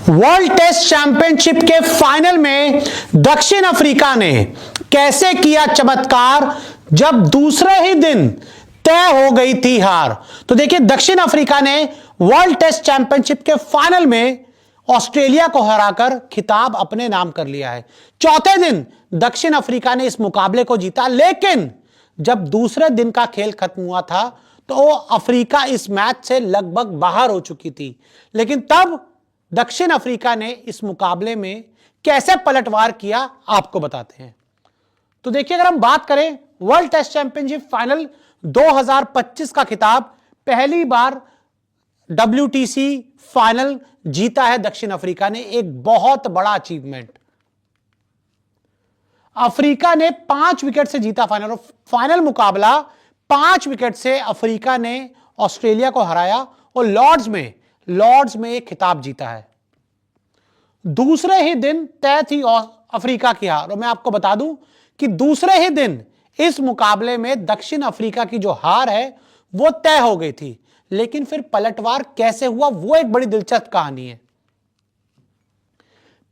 World test championship के final में दक्षिण अफ्रीका ने कैसे किया चमत्कार जब दूसरे ही दिन तय हो गई थी हार। तो देखिए, दक्षिण अफ्रीका ने वर्ल्ड टेस्ट चैंपियनशिप के फाइनल में ऑस्ट्रेलिया को हराकर खिताब अपने नाम कर लिया है। चौथे दिन दक्षिण अफ्रीका ने इस मुकाबले को जीता, लेकिन जब दूसरे दिन का खेल खत्म हुआ था तो अफ्रीका इस मैच से लगभग बाहर हो चुकी थी। लेकिन तब दक्षिण अफ्रीका ने इस मुकाबले में कैसे पलटवार किया, आपको बताते हैं। तो देखिए, अगर हम बात करें वर्ल्ड टेस्ट चैंपियनशिप फाइनल 2025 का खिताब पहली बार WTC फाइनल जीता है दक्षिण अफ्रीका ने। एक बहुत बड़ा अचीवमेंट। अफ्रीका ने 5 विकेट से जीता फाइनल, और फाइनल मुकाबला 5 विकेट से अफ्रीका ने ऑस्ट्रेलिया को हराया और लॉर्ड्स में एक खिताब जीता है। दूसरे ही दिन तय थी अफ्रीका की हार, और मैं आपको बता दूं कि दूसरे ही दिन इस मुकाबले में दक्षिण अफ्रीका की जो हार है वो तय हो गई थी। लेकिन फिर पलटवार कैसे हुआ, वो एक बड़ी दिलचस्प कहानी है।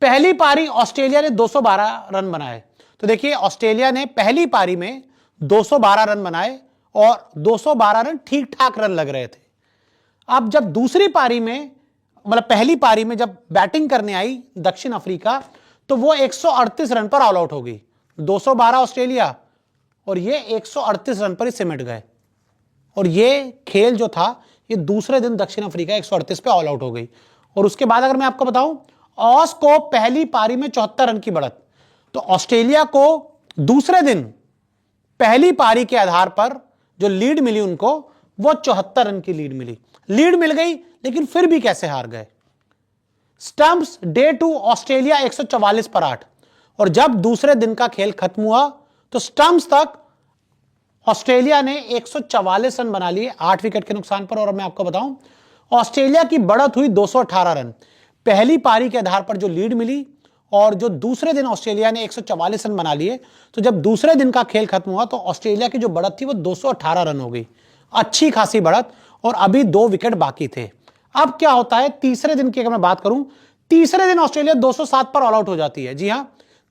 पहली पारी ऑस्ट्रेलिया ने 212 रन बनाए। तो देखिए, ऑस्ट्रेलिया ने पहली पारी में 212 रन बनाए और 212 रन ठीक ठाक रन लग रहे थे। अब जब दूसरी पारी में, मतलब पहली पारी में जब बैटिंग करने आई दक्षिण अफ्रीका, तो वो 138 रन पर ऑल आउट हो गई। 212 ऑस्ट्रेलिया और ये 138 रन पर ही सिमट गए, और ये खेल जो था ये दूसरे दिन दक्षिण अफ्रीका 138 पे ऑल आउट हो गई। और उसके बाद अगर मैं आपको बताऊं, ऑस को पहली पारी में 74 रन की बढ़त, तो ऑस्ट्रेलिया को दूसरे दिन पहली पारी के आधार पर जो लीड मिली उनको, वो 74 रन की लीड मिल गई, लेकिन फिर भी कैसे हार गए। स्टंप्स डे 2 ऑस्ट्रेलिया 144 पर 8, और जब दूसरे दिन का खेल खत्म हुआ तो स्टंप्स तक ऑस्ट्रेलिया ने 144 रन बना लिए 8 विकेट के नुकसान पर। और मैं आपको बताऊं, ऑस्ट्रेलिया की बढ़त हुई 218 रन। पहली पारी के आधार पर जो लीड मिली और जो दूसरे दिन ऑस्ट्रेलिया ने 144 रन बना लिए, तो जब दूसरे दिन का खेल खत्म हुआ तो ऑस्ट्रेलिया की जो बढ़त थी वो 218 रन हो गई। अच्छी खासी बढ़त, और अभी 2 विकेट बाकी थे। अब क्या होता है, तीसरे दिन की अगर मैं बात करूं, तीसरे दिन ऑस्ट्रेलिया 207 पर ऑल आउट हो जाती है। जी हां,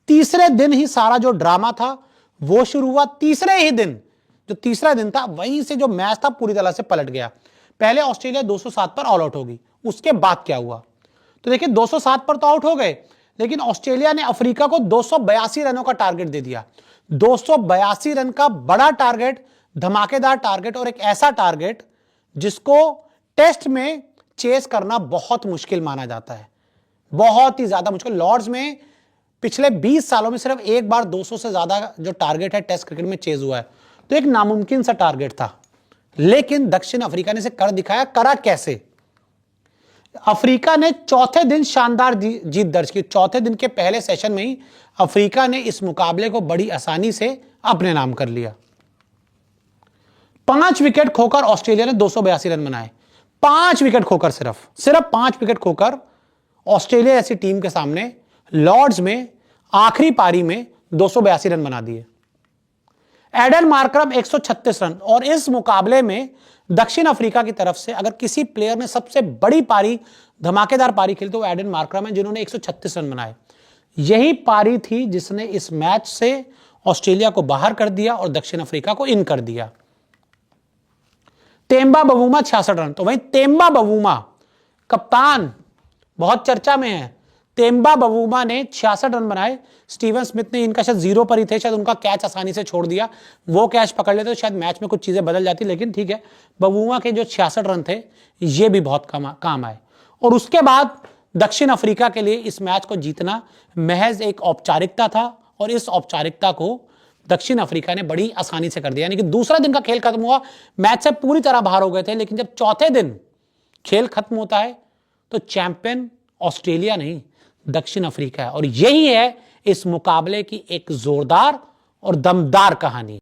तीसरे दिन ही सारा जो ड्रामा था वो शुरू हुआ। तीसरे ही दिन, जो तीसरा दिन था, वहीं से जो मैच था पूरी तरह से पलट गया। पहले ऑस्ट्रेलिया 207 पर ऑल आउट हो गई, उसके बाद क्या हुआ, तो देखिए 207 पर तो आउट हो गए, लेकिन ऑस्ट्रेलिया ने अफ्रीका को 282 रनों का टारगेट दे दिया। 282 रन का बड़ा टारगेट, धमाकेदार टारगेट, और एक ऐसा टारगेट जिसको टेस्ट में चेस करना बहुत मुश्किल माना जाता है, बहुत ही ज्यादा मुश्किल। लॉर्ड्स में पिछले 20 सालों में सिर्फ एक बार 200 से ज्यादा जो टारगेट है टेस्ट क्रिकेट में चेज हुआ है, तो एक नामुमकिन सा टारगेट था। लेकिन दक्षिण अफ्रीका ने इसे कर दिखाया। करा कैसे? अफ्रीका ने चौथे दिन शानदार जीत दर्ज की। चौथे दिन के पहले सेशन में ही अफ्रीका ने इस मुकाबले को बड़ी आसानी से अपने नाम कर लिया। 5 विकेट खोकर ऑस्ट्रेलिया ने 282 रन बनाए। 5 विकेट खोकर, सिर्फ 5 विकेट खोकर ऑस्ट्रेलिया ऐसी टीम के सामने लॉर्ड्स में आखिरी पारी में 282 रन बना दिए। एडन मार्करम 136 रन, और इस मुकाबले में दक्षिण अफ्रीका की तरफ से अगर किसी प्लेयर ने सबसे बड़ी पारी, धमाकेदार पारी खेली तो वो एडन मार्करम है, जिन्होंने 136 रन बनाए। यही पारी थी जिसने इस मैच से ऑस्ट्रेलिया को बाहर कर दिया और दक्षिण अफ्रीका को इन कर दिया। तेम्बा बवूमा 66 रन, तो वहीं तेम्बा बवूमा कप्तान बहुत चर्चा में है। तेम्बा बवूमा ने 66 रन बनाए। स्टीवन स्मिथ ने, इनका शायद 0 पर ही थे, शायद उनका कैच आसानी से छोड़ दिया, वो कैच पकड़ लेते तो शायद मैच में कुछ चीजें बदल जाती, लेकिन ठीक है, बवूमा के जो 66 रन थे ये भी बहुत काम आए। और उसके बाद दक्षिण अफ्रीका के लिए इस मैच को जीतना महज एक औपचारिकता था, और इस औपचारिकता को दक्षिण अफ्रीका ने बड़ी आसानी से कर दिया। यानी कि दूसरा दिन का खेल खत्म हुआ, मैच से पूरी तरह बाहर हो गए थे, लेकिन जब चौथे दिन खेल खत्म होता है तो चैंपियन ऑस्ट्रेलिया नहीं, दक्षिण अफ्रीका है। और यही है इस मुकाबले की एक जोरदार और दमदार कहानी।